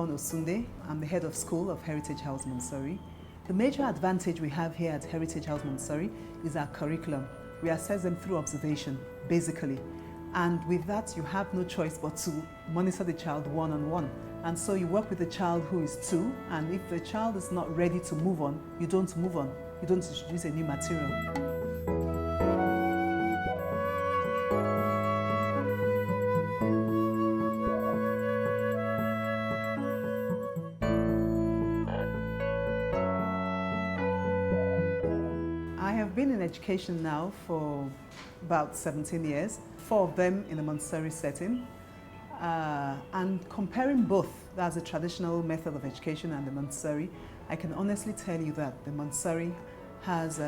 Osunde. I'm the head of school of Heritage House Montessori. The major advantage we have here at Heritage House Montessori is our curriculum. We assess them through observation, basically. And with that, you have no choice but to monitor the child one-on-one. And so you work with the child who is 2, and if the child is not ready to move on, you don't move on. You don't introduce a new material. I have been in education now for about 17 years, 4 of them in a Montessori setting. And comparing both, that's the traditional method of education and the Montessori, I can honestly tell you that the Montessori has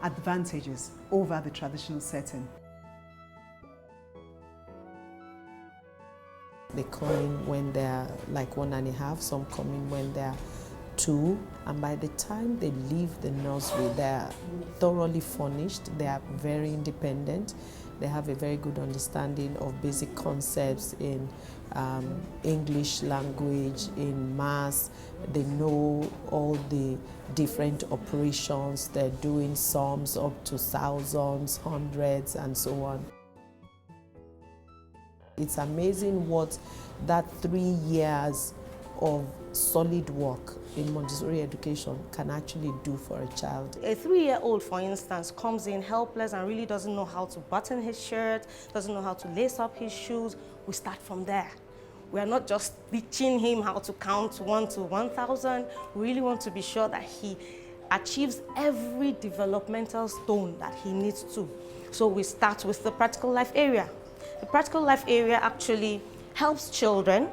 advantages over the traditional setting. They come in when they're like 1.5, some come in when they're 2, and by the time they leave the nursery, they're thoroughly furnished, they are very independent, they have a very good understanding of basic concepts in English language, in maths. They know all the different operations, they're doing sums up to thousands, hundreds, and so on. It's amazing what that 3 years of solid work in Montessori education can actually do for a child. A 3-year-old, for instance, comes in helpless and really doesn't know how to button his shirt, doesn't know how to lace up his shoes. We start from there. We are not just teaching him how to count 1 to 1,000. We really want to be sure that he achieves every developmental stone that he needs to. So we start with the practical life area. The practical life area actually helps children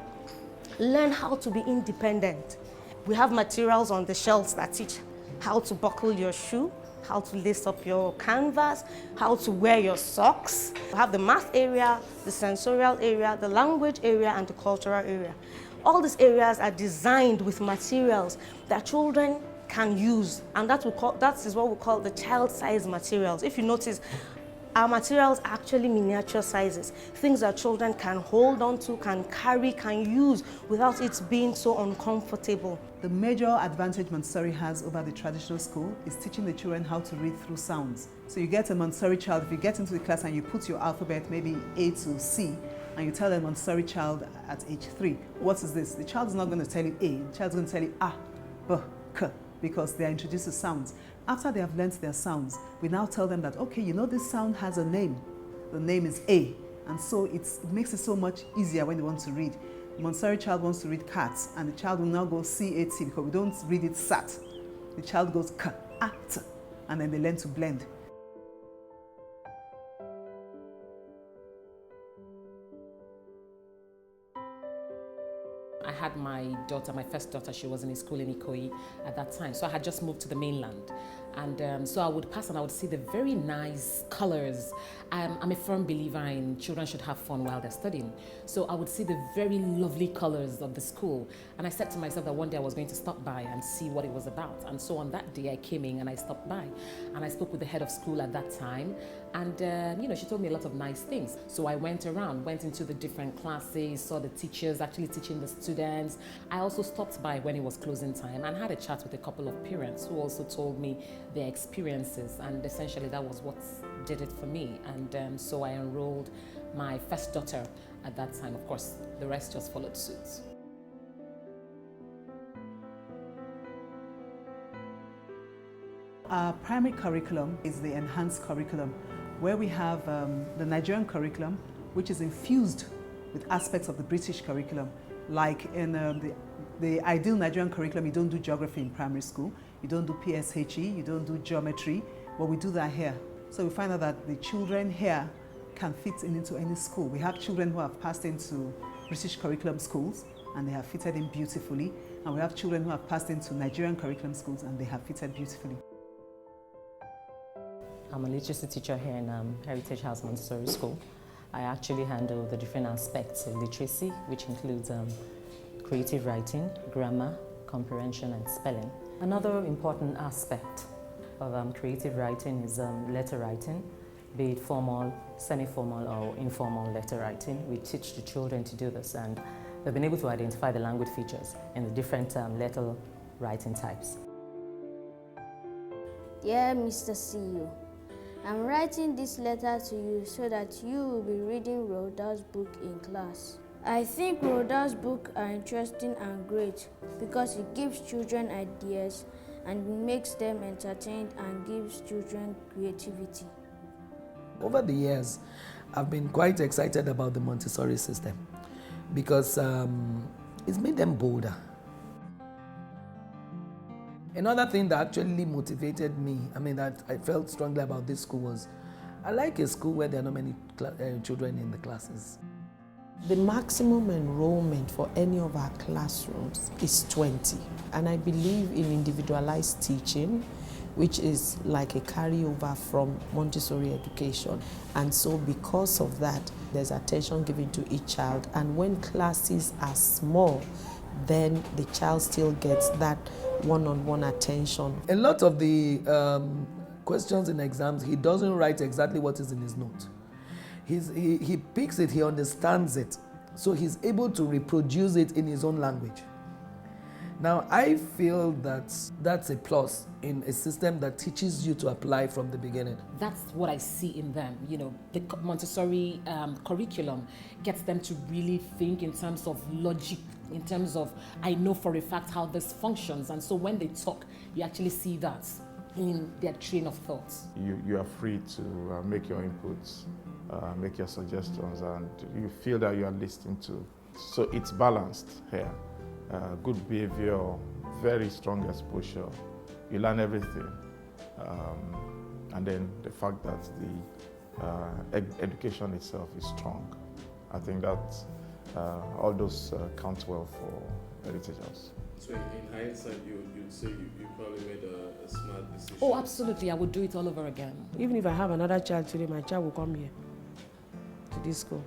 learn how to be independent. We have materials on the shelves that teach how to buckle your shoe, how to lace up your canvas, how to wear your socks. We have the math area, the sensorial area, the language area, and the cultural area. All these areas are designed with materials that children can use, and that is what we call the child-size materials. If you notice, our materials are actually miniature sizes, things that children can hold on to, can carry, can use without it being so uncomfortable. The major advantage Montessori has over the traditional school is teaching the children how to read through sounds. So you get a Montessori child, if you get into the class and you put your alphabet, maybe A to C, and you tell a Montessori child at age 3, what is this? The child is not going to tell you A, the child is going to tell you A, B, K, because they are introduced to sounds. After they have learnt their sounds, we now tell them that, okay, you know this sound has a name. The name is A. And so it makes it so much easier when they want to read. The Montessori child wants to read cats, and the child will now go C-A-T, because we don't read it sat. The child goes K-A-T, and then they learn to blend. I had my daughter, my first daughter, she was in a school in Ikoyi at that time. So I had just moved to the mainland. And so I would pass and I would see the very nice colors. I'm a firm believer in children should have fun while they're studying. So I would see the very lovely colors of the school. And I said to myself that one day I was going to stop by and see what it was about. And so on that day I came in and I stopped by. And I spoke with the head of school at that time. And she told me a lot of nice things. So I went around, went into the different classes, saw the teachers actually teaching the students. I also stopped by when it was closing time and had a chat with a couple of parents who also told me their experiences, and essentially that was what did it for me. And so I enrolled my first daughter at that time. Of course, the rest just followed suit. Our primary curriculum is the enhanced curriculum, where we have the Nigerian curriculum, which is infused with aspects of the British curriculum. Like in the ideal Nigerian curriculum, you don't do geography in primary school, you don't do PSHE, you don't do geometry, but we do that here. So we find out that the children here can fit into any school. We have children who have passed into British curriculum schools and they have fitted in beautifully, and we have children who have passed into Nigerian curriculum schools and they have fitted beautifully. I'm a literacy teacher here in Heritage House Montessori School. I actually handle the different aspects of literacy, which includes creative writing, grammar, comprehension, and spelling. Another important aspect of creative writing is letter writing, be it formal, semi-formal, or informal letter writing. We teach the children to do this, and They've been able to identify the language features in the different letter writing types. Dear Mr. CEO, I'm writing this letter to you so that you will be reading Rhoda's book in class. I think Rhoda's books are interesting and great because it gives children ideas and makes them entertained and gives children creativity. Over the years, I've been quite excited about the Montessori system because it's made them bolder. Another thing that actually motivated me, that I felt strongly about this school was, I like a school where there are not many children in the classes. The maximum enrollment for any of our classrooms is 20. And I believe in individualized teaching, which is like a carryover from Montessori education. And so because of that, there's attention given to each child. And when classes are small, then the child still gets that one-on-one attention. A lot of the questions in exams, he doesn't write exactly what is in his note. He picks it, he understands it, so he's able to reproduce it in his own language. Now, I feel that that's a plus in a system that teaches you to apply from the beginning. That's what I see in them. The Montessori curriculum gets them to really think in terms of logic, in terms of, I know for a fact how this functions. And so when they talk, you actually see that in their train of thoughts. You are free to make your inputs, make your suggestions, and you feel that you are listening to. So it's balanced here. Good behavior, very strong exposure. You learn everything. And then the fact that the education itself is strong. I think that all those count well for Heritage House. So in hindsight, you'd say you probably made a smart decision? Oh, absolutely. I would do it all over again. Even if I have another child today, my child will come here to this school.